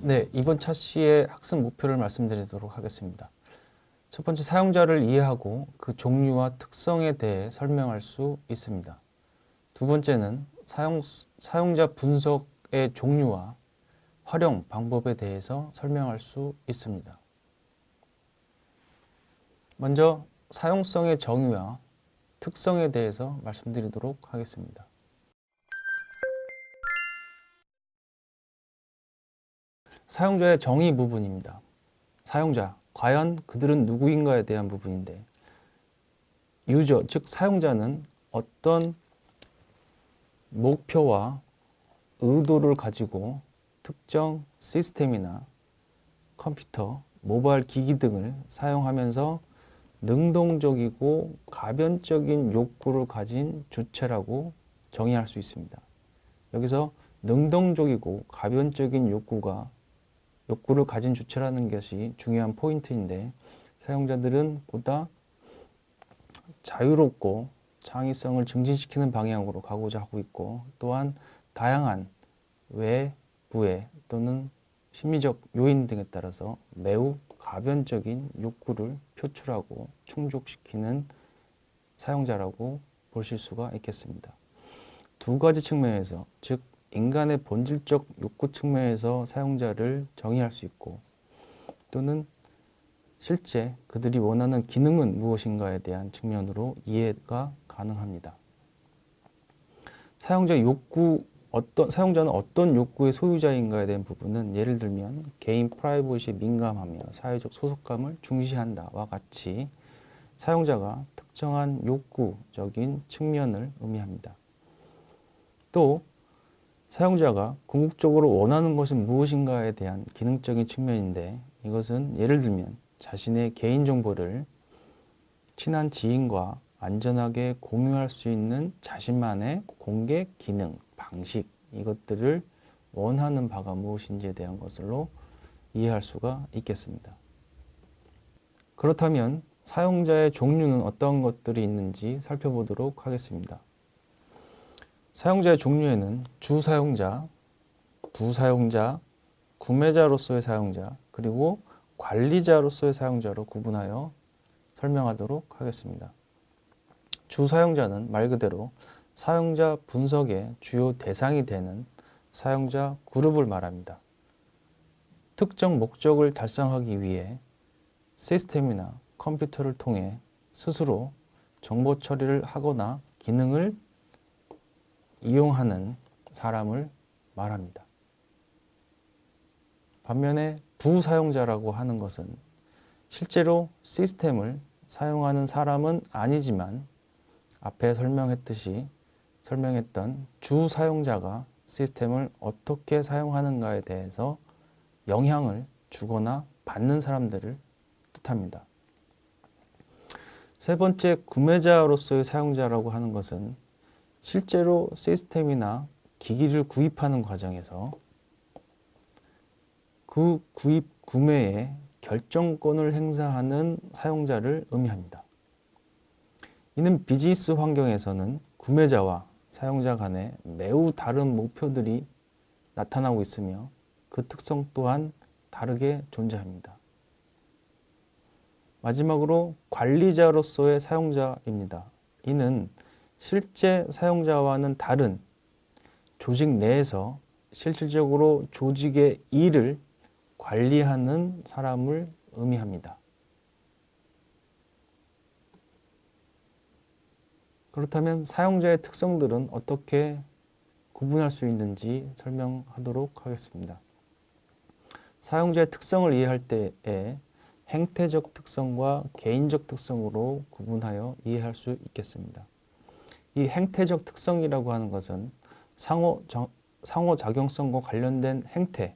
네, 이번 차시의 학습 목표를 말씀드리도록 하겠습니다. 첫 번째, 사용자를 이해하고 그 종류와 특성에 대해 설명할 수 있습니다. 두 번째는 사용자 분석의 종류와 활용 방법에 대해서 설명할 수 있습니다. 먼저 사용성의 정의와 특성에 대해서 말씀드리도록 하겠습니다. 사용자의 정의 부분입니다. 사용자, 과연 그들은 누구인가에 대한 부분인데, 유저, 즉 사용자는 어떤 목표와 의도를 가지고 특정 시스템이나 컴퓨터, 모바일 기기 등을 사용하면서 능동적이고 가변적인 욕구를 가진 주체라고 정의할 수 있습니다. 여기서 능동적이고 가변적인 욕구를 가진 주체라는 것이 중요한 포인트인데, 사용자들은 보다 자유롭고 창의성을 증진시키는 방향으로 가고자 하고 있고, 또한 다양한 외부의 또는 심리적 요인 등에 따라서 매우 가변적인 욕구를 표출하고 충족시키는 사용자라고 보실 수가 있겠습니다. 두 가지 측면에서, 즉 인간의 본질적 욕구 측면에서 사용자를 정의할 수 있고, 또는 실제 그들이 원하는 기능은 무엇인가에 대한 측면으로 이해가 가능합니다. 사용자는 어떤 욕구의 소유자인가에 대한 부분은, 예를 들면 개인 프라이버시에 민감하며 사회적 소속감을 중시한다와 같이 사용자가 특정한 욕구적인 측면을 의미합니다. 또 사용자가 궁극적으로 원하는 것은 무엇인가에 대한 기능적인 측면인데, 이것은 예를 들면 자신의 개인정보를 친한 지인과 안전하게 공유할 수 있는 자신만의 공개 기능, 방식, 이것들을 원하는 바가 무엇인지에 대한 것으로 이해할 수가 있겠습니다. 그렇다면 사용자의 종류는 어떤 것들이 있는지 살펴보도록 하겠습니다. 사용자의 종류에는 주사용자, 부사용자, 구매자로서의 사용자, 그리고 관리자로서의 사용자로 구분하여 설명하도록 하겠습니다. 주사용자는 말 그대로 사용자 분석의 주요 대상이 되는 사용자 그룹을 말합니다. 특정 목적을 달성하기 위해 시스템이나 컴퓨터를 통해 스스로 정보 처리를 하거나 기능을 이용하는 사람을 말합니다. 반면에 부사용자라고 하는 것은 실제로 시스템을 사용하는 사람은 아니지만, 앞에 설명했던 주사용자가 시스템을 어떻게 사용하는가에 대해서 영향을 주거나 받는 사람들을 뜻합니다. 세 번째, 구매자로서의 사용자라고 하는 것은 실제로 시스템이나 기기를 구입하는 과정에서 그 구매에 결정권을 행사하는 사용자를 의미합니다. 이는 비즈니스 환경에서는 구매자와 사용자 간에 매우 다른 목표들이 나타나고 있으며, 그 특성 또한 다르게 존재합니다. 마지막으로 관리자로서의 사용자입니다. 이는 실제 사용자와는 다른 조직 내에서 실질적으로 조직의 일을 관리하는 사람을 의미합니다. 그렇다면 사용자의 특성들은 어떻게 구분할 수 있는지 설명하도록 하겠습니다. 사용자의 특성을 이해할 때에 행태적 특성과 개인적 특성으로 구분하여 이해할 수 있겠습니다. 이 행태적 특성이라고 하는 것은 상호작용성과 관련된 행태,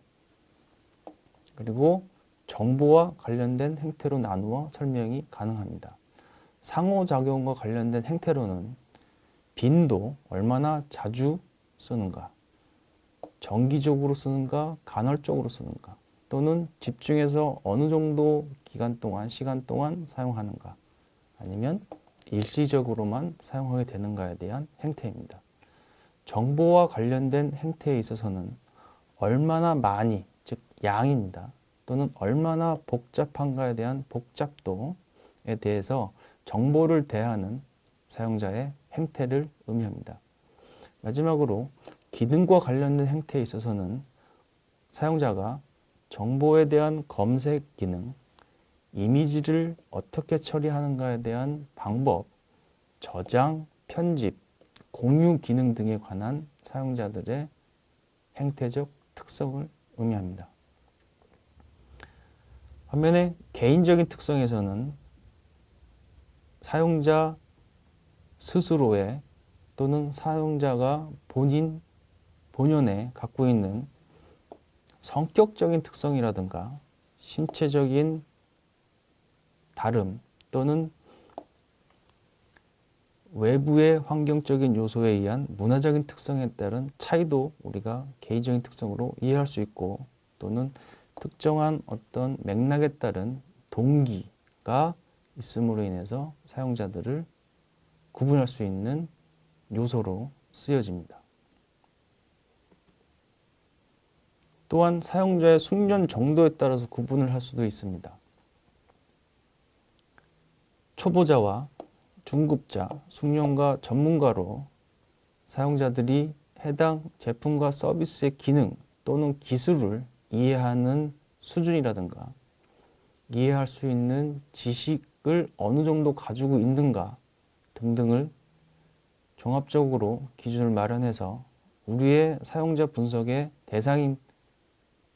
그리고 정보와 관련된 행태로 나누어 설명이 가능합니다. 상호작용과 관련된 행태로는 빈도, 얼마나 자주 쓰는가, 정기적으로 쓰는가, 간헐적으로 쓰는가, 또는 집중해서 어느 정도 기간 동안, 시간 동안 사용하는가, 아니면 일시적으로만 사용하게 되는가에 대한 행태입니다. 정보와 관련된 행태에 있어서는 얼마나 많이, 즉 양입니다. 또는 얼마나 복잡한가에 대한 복잡도에 대해서 정보를 대하는 사용자의 행태를 의미합니다. 마지막으로 기능과 관련된 행태에 있어서는 사용자가 정보에 대한 검색 기능, 이미지를 어떻게 처리하는가에 대한 방법, 저장, 편집, 공유 기능 등에 관한 사용자들의 행태적 특성을 의미합니다. 반면에 개인적인 특성에서는 사용자 스스로의 또는 사용자가 본연에 갖고 있는 성격적인 특성이라든가 신체적인 다름 또는 외부의 환경적인 요소에 의한 문화적인 특성에 따른 차이도 우리가 개인적인 특성으로 이해할 수 있고, 또는 특정한 어떤 맥락에 따른 동기가 있음으로 인해서 사용자들을 구분할 수 있는 요소로 쓰여집니다. 또한 사용자의 숙련 정도에 따라서 구분을 할 수도 있습니다. 초보자와 중급자, 숙련과 전문가로 사용자들이 해당 제품과 서비스의 기능 또는 기술을 이해하는 수준이라든가 이해할 수 있는 지식을 어느 정도 가지고 있는가 등등을 종합적으로 기준을 마련해서 우리의 사용자 분석의 대상인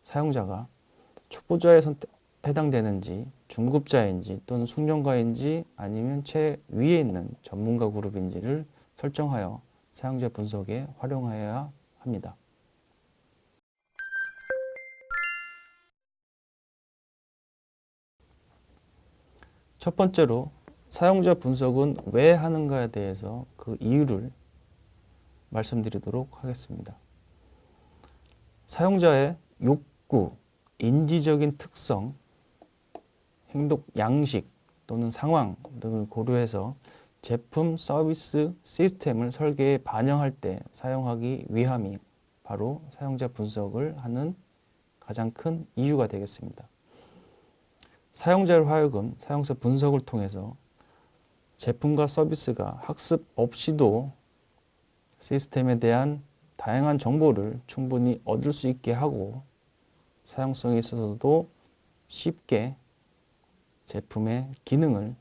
사용자가 초보자에 해당되는지 중급자인지 또는 숙련가인지 아니면 최위에 있는 전문가 그룹인지를 설정하여 사용자 분석에 활용해야 합니다. 첫 번째로 사용자 분석은 왜 하는가에 대해서 그 이유를 말씀드리도록 하겠습니다. 사용자의 욕구, 인지적인 특성, 행동 양식 또는 상황 등을 고려해서 제품, 서비스, 시스템을 설계에 반영할 때 사용하기 위함이 바로 사용자 분석을 하는 가장 큰 이유가 되겠습니다. 사용자를 하여금 사용자 분석을 통해서 제품과 서비스가 학습 없이도 시스템에 대한 다양한 정보를 충분히 얻을 수 있게 하고 사용성에 있어서도 쉽게 제품의 기능을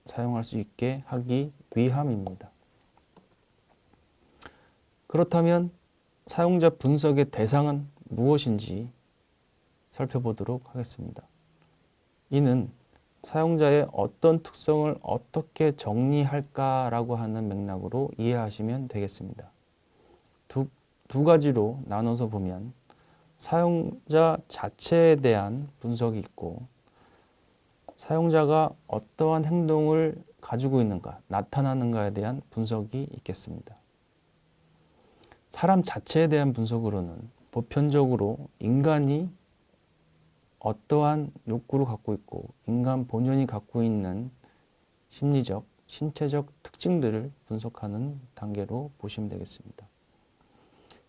사용할 수 있게 하기 위함입니다. 그렇다면 사용자 분석의 대상은 무엇인지 살펴보도록 하겠습니다. 이는 사용자의 어떤 특성을 어떻게 정리할까라고 하는 맥락으로 이해하시면 되겠습니다. 두 가지로 나눠서 보면 사용자 자체에 대한 분석이 있고 사용자가 어떠한 행동을 가지고 있는가, 나타나는가에 대한 분석이 있겠습니다. 사람 자체에 대한 분석으로는 보편적으로 인간이 어떠한 욕구를 갖고 있고 인간 본연이 갖고 있는 심리적, 신체적 특징들을 분석하는 단계로 보시면 되겠습니다.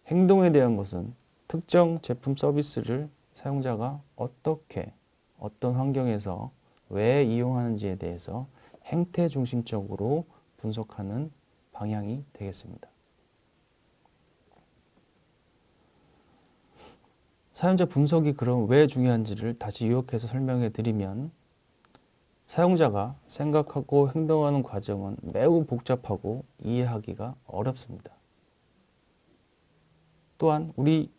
행동에 대한 것은 특정 제품 서비스를 사용자가 어떻게, 어떤 환경에서 왜 이용하는지에 대해서 행태 중심적으로 분석하는 방향이 되겠습니다. 사용자 분석이 그럼 왜 중요한지를 다시 요약해서 설명해 드리면 사용자가 생각하고 행동하는 과정은 매우 복잡하고 이해하기가 어렵습니다. 또한 우리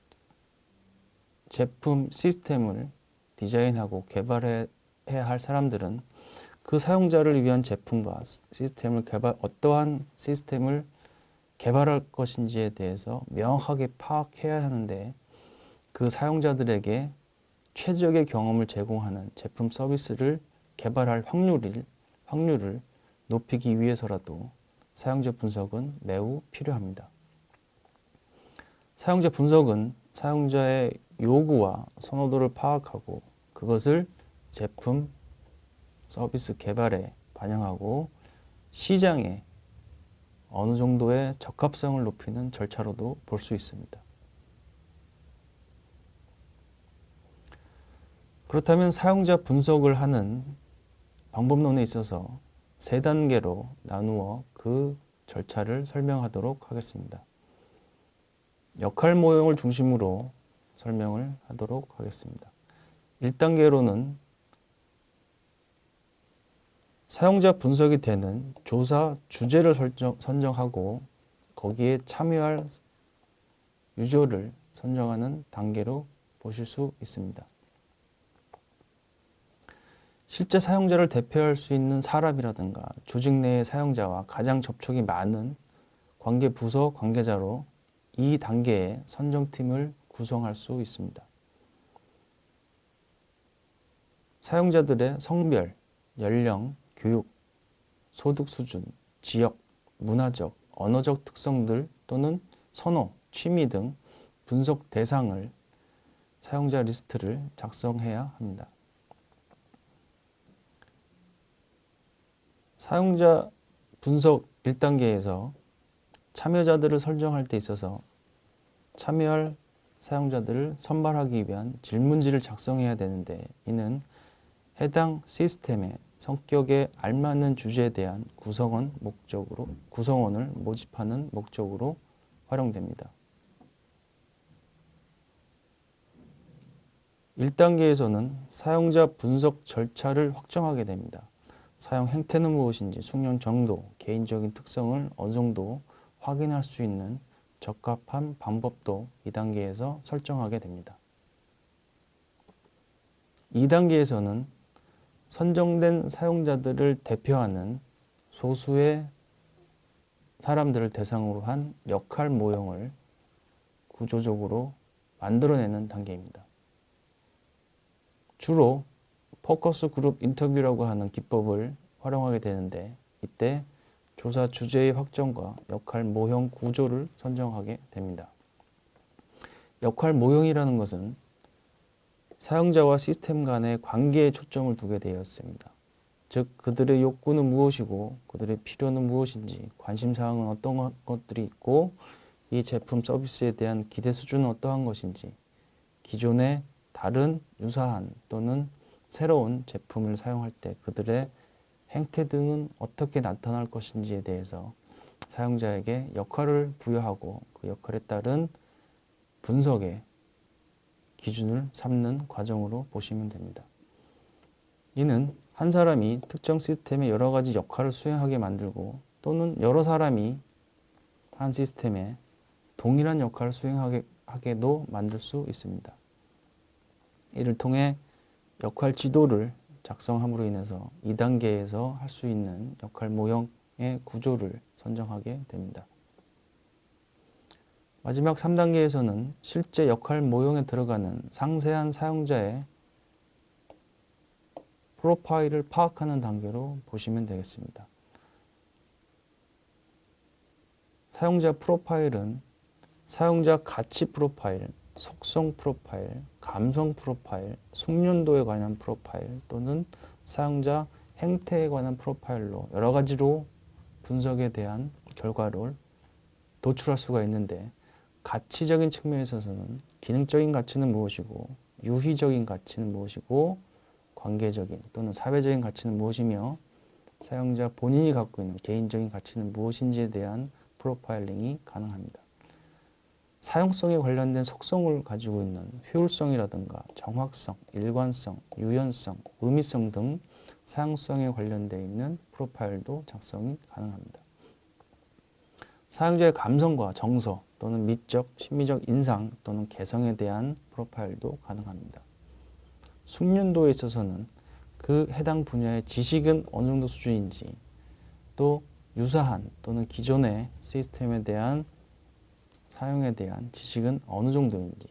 제품 시스템을 디자인하고 개발해야 할 사람들은 그 사용자를 위한 제품과 시스템을 어떠한 시스템을 개발할 것인지에 대해서 명확하게 파악해야 하는데 그 사용자들에게 최적의 경험을 제공하는 제품 서비스를 개발할 확률을 높이기 위해서라도 사용자 분석은 매우 필요합니다. 사용자 분석은 사용자의 요구와 선호도를 파악하고 그것을 제품, 서비스 개발에 반영하고 시장에 어느 정도의 적합성을 높이는 절차로도 볼 수 있습니다. 그렇다면 사용자 분석을 하는 방법론에 있어서 세 단계로 나누어 그 절차를 설명하도록 하겠습니다. 역할 모형을 중심으로 설명을 하도록 하겠습니다. 1단계로는 사용자 분석이 되는 조사 주제를 선정하고 거기에 참여할 유저를 선정하는 단계로 보실 수 있습니다. 실제 사용자를 대표할 수 있는 사람이라든가 조직 내의 사용자와 가장 접촉이 많은 관계 부서 관계자로 이 단계의 선정팀을 구성할 수 있습니다. 사용자들의 성별, 연령, 교육, 소득 수준, 지역, 문화적, 언어적 특성들 또는 선호, 취미 등 분석 대상을 사용자 리스트를 작성해야 합니다. 사용자 분석 1단계에서 참여자들을 설정할 때 있어서 참여할 사용자들을 선발하기 위한 질문지를 작성해야 되는데 이는 해당 시스템의 성격에 알맞는 주제에 대한 구성원을 모집하는 목적으로 활용됩니다. 1단계에서는 사용자 분석 절차를 확정하게 됩니다. 사용 행태는 무엇인지, 숙련 정도, 개인적인 특성을 어느 정도 확인할 수 있는 적합한 방법도 2단계에서 설정하게 됩니다. 2단계에서는 선정된 사용자들을 대표하는 소수의 사람들을 대상으로 한 역할 모형을 구조적으로 만들어내는 단계입니다. 주로 포커스 그룹 인터뷰라고 하는 기법을 활용하게 되는데 이때 조사 주제의 확정과 역할 모형 구조를 선정하게 됩니다. 역할 모형이라는 것은 사용자와 시스템 간의 관계에 초점을 두게 되어 있습니다. 즉 그들의 욕구는 무엇이고 그들의 필요는 무엇인지, 관심사항은 어떤 것들이 있고 이 제품 서비스에 대한 기대 수준은 어떠한 것인지, 기존의 다른 유사한 또는 새로운 제품을 사용할 때 그들의 행태 등은 어떻게 나타날 것인지에 대해서 사용자에게 역할을 부여하고 그 역할에 따른 분석의 기준을 삼는 과정으로 보시면 됩니다. 이는 한 사람이 특정 시스템의 여러 가지 역할을 수행하게 만들고 또는 여러 사람이 한 시스템에 동일한 역할을 수행하게도 만들 수 있습니다. 이를 통해 역할 지도를 작성함으로 인해서 2단계에서 할 수 있는 역할 모형의 구조를 선정하게 됩니다. 마지막 3단계에서는 실제 역할 모형에 들어가는 상세한 사용자의 프로파일을 파악하는 단계로 보시면 되겠습니다. 사용자 프로파일은 사용자 가치 프로파일, 속성 프로파일, 감성 프로파일, 숙련도에 관한 프로파일 또는 사용자 행태에 관한 프로파일로 여러 가지로 분석에 대한 결과를 도출할 수가 있는데 가치적인 측면에 있어서는 기능적인 가치는 무엇이고 유희적인 가치는 무엇이고 관계적인 또는 사회적인 가치는 무엇이며 사용자 본인이 갖고 있는 개인적인 가치는 무엇인지에 대한 프로파일링이 가능합니다. 사용성에 관련된 속성을 가지고 있는 효율성이라든가 정확성, 일관성, 유연성, 의미성 등 사용성에 관련되어 있는 프로파일도 작성이 가능합니다. 사용자의 감성과 정서 또는 미적, 심미적 인상 또는 개성에 대한 프로파일도 가능합니다. 숙련도에 있어서는 그 해당 분야의 지식은 어느 정도 수준인지 또 유사한 또는 기존의 시스템에 대한 사용에 대한 지식은 어느 정도인지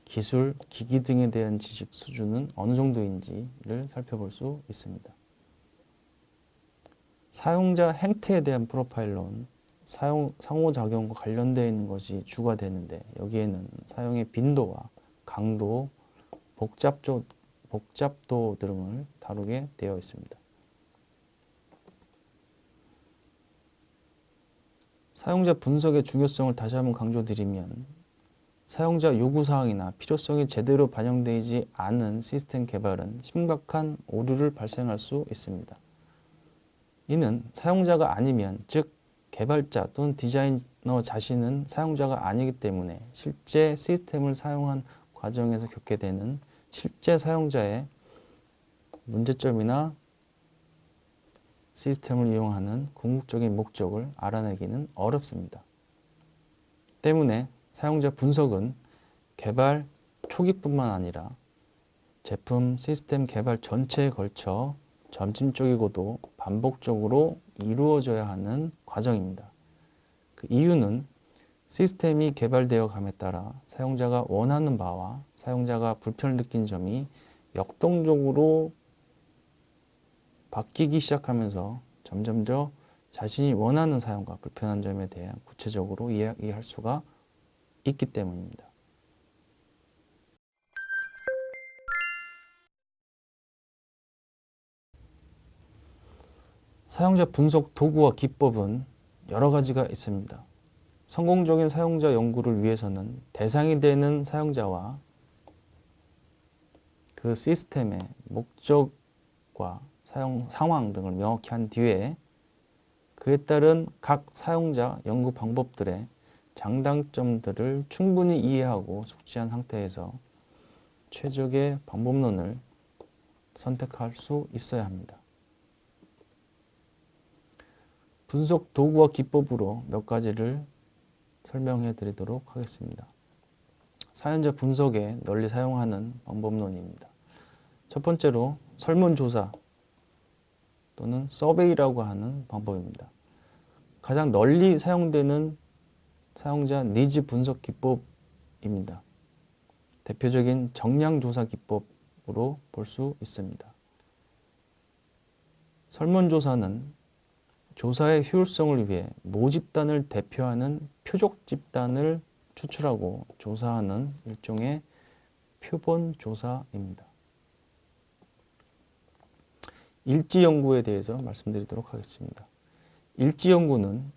기술, 기기 등에 대한 지식 수준은 어느 정도인지를 살펴볼 수 있습니다. 사용자 행태에 대한 프로파일론, 상호작용과 관련되어 있는 것이 주가 되는데 여기에는 사용의 빈도와 강도, 복잡도 등을 다루게 되어 있습니다. 사용자 분석의 중요성을 다시 한번 강조드리면 사용자 요구사항이나 필요성이 제대로 반영되지 않은 시스템 개발은 심각한 오류를 발생할 수 있습니다. 이는 사용자가 아니면, 즉 개발자 또는 디자이너 자신은 사용자가 아니기 때문에 실제 시스템을 사용한 과정에서 겪게 되는 실제 사용자의 문제점이나 시스템을 이용하는 궁극적인 목적을 알아내기는 어렵습니다. 때문에 사용자 분석은 개발 초기뿐만 아니라 제품 시스템 개발 전체에 걸쳐 점진적이고도 반복적으로 이루어져야 하는 과정입니다. 그 이유는 시스템이 개발되어 감에 따라 사용자가 원하는 바와 사용자가 불편을 느낀 점이 역동적으로 바뀌기 시작하면서 점점 더 자신이 원하는 사용과 불편한 점에 대해 구체적으로 이야기할 수가 있기 때문입니다. 사용자 분석 도구와 기법은 여러 가지가 있습니다. 성공적인 사용자 연구를 위해서는 대상이 되는 사용자와 그 시스템의 목적과 사용 상황 등을 명확히 한 뒤에 그에 따른 각 사용자 연구 방법들의 장단점들을 충분히 이해하고 숙지한 상태에서 최적의 방법론을 선택할 수 있어야 합니다. 분석 도구와 기법으로 몇 가지를 설명해 드리도록 하겠습니다. 사용자 분석에 널리 사용하는 방법론입니다. 첫 번째로 설문조사 또는 서베이라고 하는 방법입니다. 가장 널리 사용되는 사용자 니즈 분석 기법입니다. 대표적인 정량조사 기법으로 볼 수 있습니다. 설문조사는 조사의 효율성을 위해 모집단을 대표하는 표적 집단을 추출하고 조사하는 일종의 표본 조사입니다. 일지 연구에 대해서 말씀드리도록 하겠습니다. 일지 연구는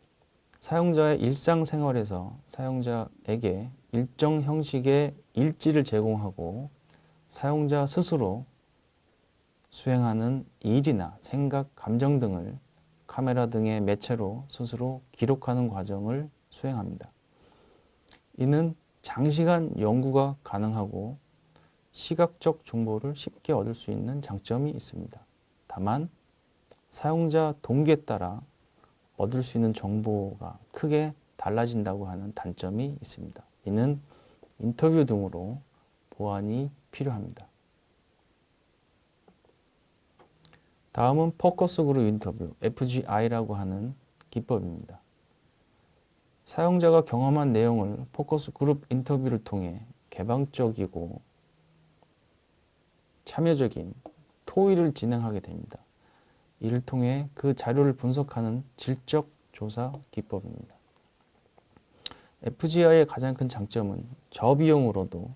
사용자의 일상생활에서 사용자에게 일정 형식의 일지를 제공하고 사용자 스스로 수행하는 일이나 생각, 감정 등을 카메라 등의 매체로 스스로 기록하는 과정을 수행합니다. 이는 장시간 연구가 가능하고 시각적 정보를 쉽게 얻을 수 있는 장점이 있습니다. 다만 사용자 동기에 따라 얻을 수 있는 정보가 크게 달라진다고 하는 단점이 있습니다. 이는 인터뷰 등으로 보완이 필요합니다. 다음은 포커스 그룹 인터뷰, FGI라고 하는 기법입니다. 사용자가 경험한 내용을 포커스 그룹 인터뷰를 통해 개방적이고 참여적인 토의를 진행하게 됩니다. 이를 통해 그 자료를 분석하는 질적 조사 기법입니다. FGI의 가장 큰 장점은 저비용으로도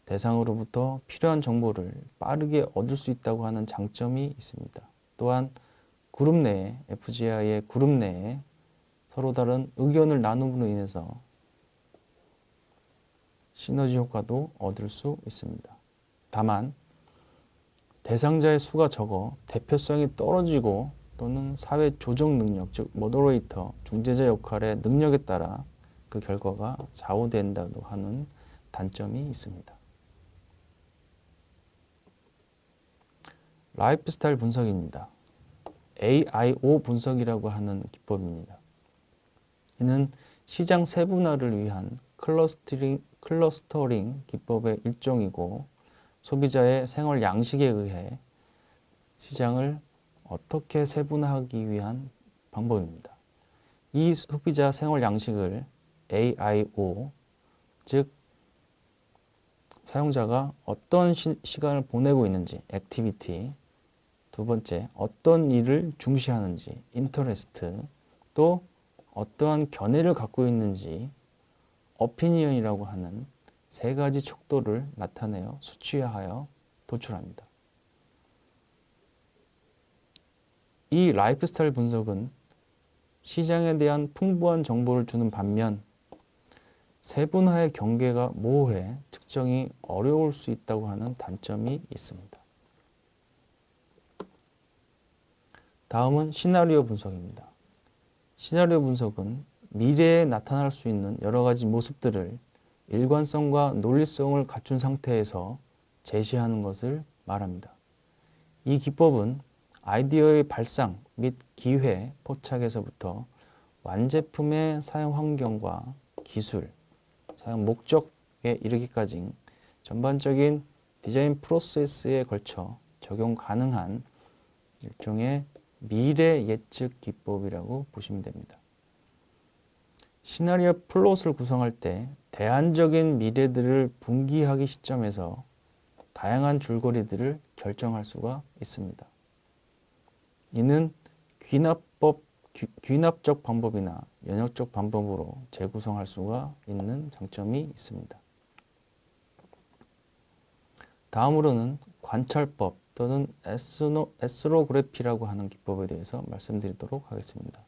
대상으로부터 필요한 정보를 빠르게 얻을 수 있다고 하는 장점이 있습니다. 또한 그룹 내에, FGI의 그룹 내에 서로 다른 의견을 나눔으로 인해서 시너지 효과도 얻을 수 있습니다. 다만 대상자의 수가 적어 대표성이 떨어지고 또는 사회 조정 능력, 즉 모더레이터, 중재자 역할의 능력에 따라 그 결과가 좌우된다고 하는 단점이 있습니다. 라이프 스타일 분석입니다. AIO 분석이라고 하는 기법입니다. 이는 시장 세분화를 위한 클러스터링 기법의 일종이고 소비자의 생활 양식에 의해 시장을 어떻게 세분화하기 위한 방법입니다. 이 소비자 생활 양식을 AIO, 즉 사용자가 어떤 시간을 보내고 있는지, 액티비티, 두 번째, 어떤 일을 중시하는지, 인터레스트, 또 어떠한 견해를 갖고 있는지 어피니언이라고 하는 세 가지 척도를 나타내어 수치화하여 도출합니다. 이 라이프스타일 분석은 시장에 대한 풍부한 정보를 주는 반면 세분화의 경계가 모호해 측정이 어려울 수 있다고 하는 단점이 있습니다. 다음은 시나리오 분석입니다. 시나리오 분석은 미래에 나타날 수 있는 여러 가지 모습들을 일관성과 논리성을 갖춘 상태에서 제시하는 것을 말합니다. 이 기법은 아이디어의 발상 및 기회 포착에서부터 완제품의 사용 환경과 기술, 사용 목적에 이르기까지 전반적인 디자인 프로세스에 걸쳐 적용 가능한 일종의 미래 예측 기법이라고 보시면 됩니다. 시나리오 플롯을 구성할 때 대안적인 미래들을 분기하기 시점에서 다양한 줄거리들을 결정할 수가 있습니다. 이는 귀납적 방법이나 연역적 방법으로 재구성할 수가 있는 장점이 있습니다. 다음으로는 관찰법 또는 에스로그래피라고 하는 기법에 대해서 말씀드리도록 하겠습니다.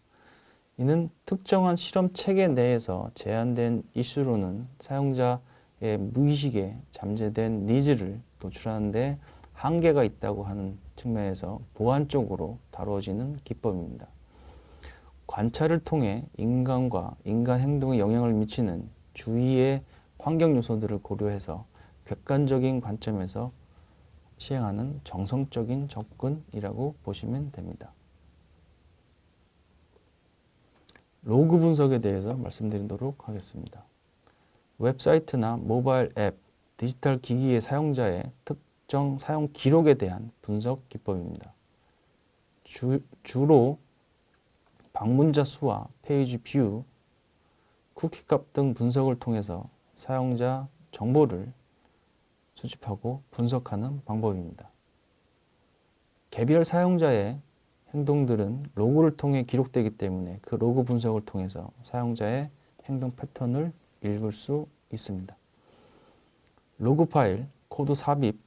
이는 특정한 실험 체계 내에서 제한된 이슈로는 사용자의 무의식에 잠재된 니즈를 도출하는 데 한계가 있다고 하는 측면에서 보완적으로 다루어지는 기법입니다. 관찰을 통해 인간과 인간 행동에 영향을 미치는 주위의 환경 요소들을 고려해서 객관적인 관점에서 시행하는 정성적인 접근이라고 보시면 됩니다. 로그 분석에 대해서 말씀드리도록 하겠습니다. 웹사이트나 모바일 앱, 디지털 기기의 사용자의 특정 사용 기록에 대한 분석 기법입니다. 주로 방문자 수와 페이지 뷰, 쿠키값 등 분석을 통해서 사용자 정보를 수집하고 분석하는 방법입니다. 개별 사용자의 행동들은 로그를 통해 기록되기 때문에 그 로그 분석을 통해서 사용자의 행동 패턴을 읽을 수 있습니다. 로그 파일, 코드 삽입,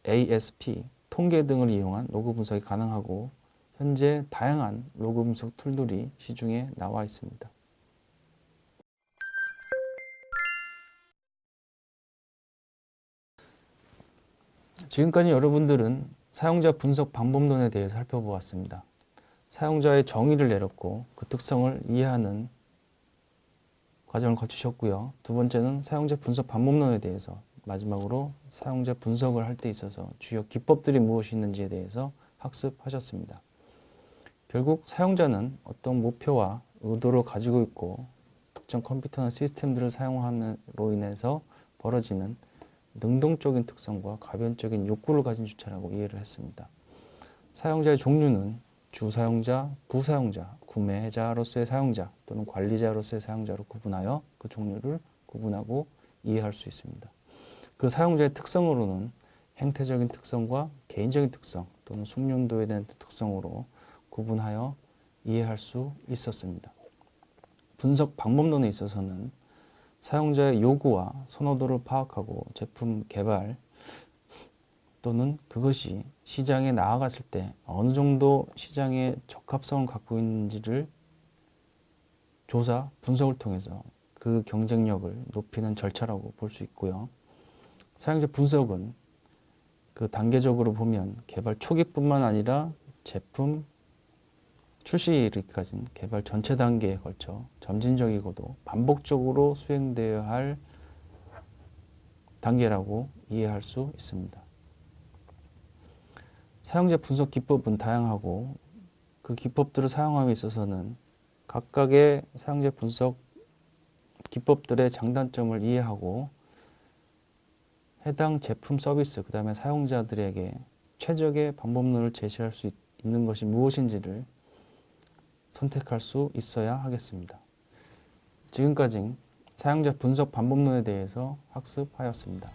ASP, 통계 등을 이용한 로그 분석이 가능하고 현재 다양한 로그 분석 툴들이 시중에 나와 있습니다. 지금까지 여러분들은 사용자 분석 방법론에 대해서 살펴보았습니다. 사용자의 정의를 내렸고 그 특성을 이해하는 과정을 거치셨고요. 두 번째는 사용자 분석 방법론에 대해서, 마지막으로 사용자 분석을 할 때 있어서 주요 기법들이 무엇이 있는지에 대해서 학습하셨습니다. 결국 사용자는 어떤 목표와 의도를 가지고 있고 특정 컴퓨터나 시스템들을 사용함으로 인해서 벌어지는 능동적인 특성과 가변적인 욕구를 가진 주체라고 이해를 했습니다. 사용자의 종류는 주사용자, 부사용자, 구매자로서의 사용자 또는 관리자로서의 사용자로 구분하여 그 종류를 구분하고 이해할 수 있습니다. 그 사용자의 특성으로는 행태적인 특성과 개인적인 특성 또는 숙련도에 대한 특성으로 구분하여 이해할 수 있었습니다. 분석 방법론에 있어서는 사용자의 요구와 선호도를 파악하고 제품 개발 또는 그것이 시장에 나아갔을 때 어느 정도 시장의 적합성을 갖고 있는지를 조사, 분석을 통해서 그 경쟁력을 높이는 절차라고 볼 수 있고요. 사용자 분석은 그 단계적으로 보면 개발 초기뿐만 아니라 제품 출시에 이르기까지 개발 전체 단계에 걸쳐 점진적이고도 반복적으로 수행되어야 할 단계라고 이해할 수 있습니다. 사용자 분석 기법은 다양하고 그 기법들을 사용함에 있어서는 각각의 사용자 분석 기법들의 장단점을 이해하고 해당 제품 서비스, 그 다음에 사용자들에게 최적의 방법론을 제시할 수 있는 것이 무엇인지를 선택할 수 있어야 하겠습니다. 지금까지 사용자 분석 방법론에 대해서 학습하였습니다.